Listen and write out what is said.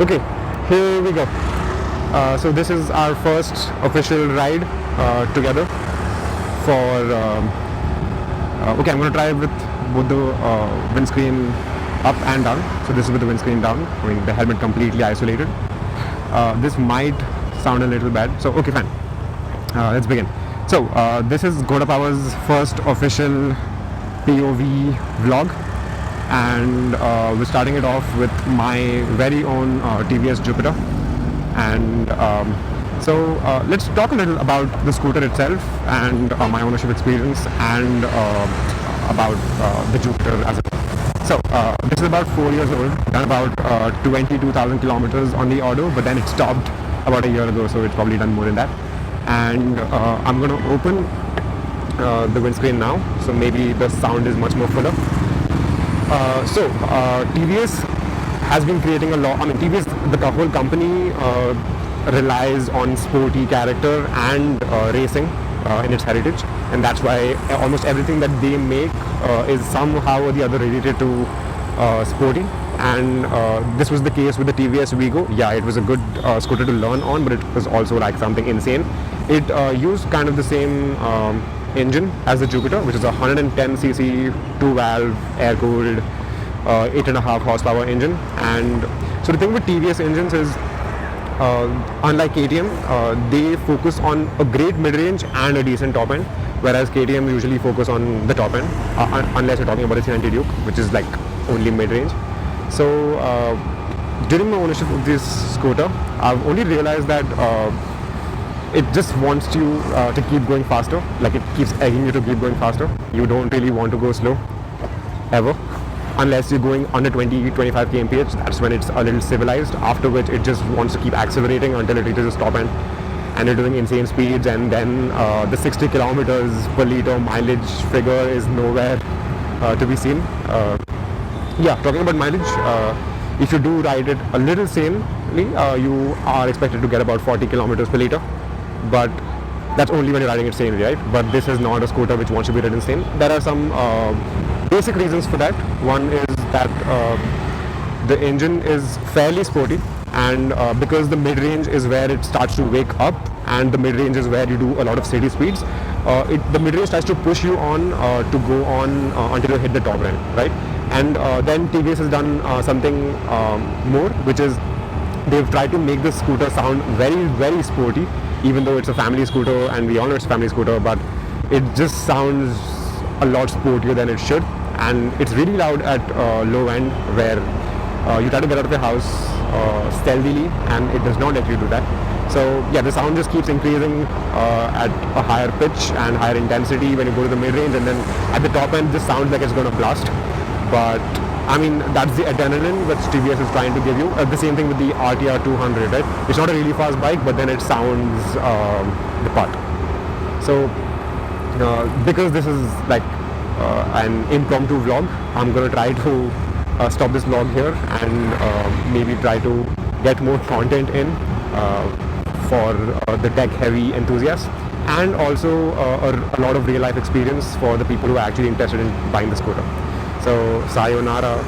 Okay, here we go. So this is our first official ride together for okay, I'm going to try with both the windscreen up and down. So this is with the windscreen down, I mean the helmet completely isolated. This might sound a little bad, so okay, fine. Let's begin. So this is Ghoda Power's first official POV vlog, and we're starting it off with my very own TVS Jupiter. And so let's talk a little about the scooter itself and my ownership experience, and about the Jupiter as a whole. So this is about 4 years old, done about 22,000 kilometers on the auto, but then it stopped about a year ago, so it's probably done more than that. And I'm going to open the windscreen now, so maybe the sound is much more fuller. TVS has been creating a lot. I mean, TVS, the whole company relies on sporty character and racing in its heritage, and that's why almost everything that they make is somehow or the other related to sporty. And this was the case with the TVS Vigo. Yeah, it was a good scooter to learn on, but it was also like something insane. It used kind of the same engine as the Jupiter, which is a 110cc 2-valve air-cooled 8.5 horsepower engine. And so the thing with TVS engines is, unlike KTM, they focus on a great mid-range and a decent top end, whereas KTM usually focus on the top end, unless you're talking about a 390 Duke, which is like only mid-range. So during my ownership of this scooter, I've only realized that it just wants you to keep going faster. Like, it keeps egging you to keep going faster. You don't really want to go slow ever, unless you're going under 20-25 kmph. That's when it's a little civilized, after which it just wants to keep accelerating until it reaches the top end, and you're doing insane speeds. And then the 60 kilometers per liter mileage figure is nowhere to be seen. Yeah, talking about mileage, if you do ride it a little sanely, you are expected to get about 40 kilometers per liter, but that's only when you're riding it sanely, right? But this is not a scooter which wants to be ridden sane. There are some basic reasons for that. One is that the engine is fairly sporty, and because the mid-range is where it starts to wake up, and the mid-range is where you do a lot of steady speeds, the mid-range tries to push you on to go on until you hit the top end, right? And then TVS has done something more, which is they've tried to make this scooter sound very, very sporty, even though it's a family scooter, and we all know it's a family scooter, but it just sounds a lot sportier than it should. And it's really loud at low end, where you try to get out of your house stealthily, and it does not let you do that. So yeah, the sound just keeps increasing at a higher pitch and higher intensity when you go to the mid-range, and then at the top end this sounds like it's going to blast. But I mean, that's the adrenaline which TVS is trying to give you. The same thing with the RTR 200, right? It's not a really fast bike, but then it sounds the part. So because this is like an impromptu vlog, I'm going to try to stop this vlog here, and maybe try to get more content in for the tech-heavy enthusiasts, and also a lot of real-life experience for the people who are actually interested in buying the scooter. So sayonara.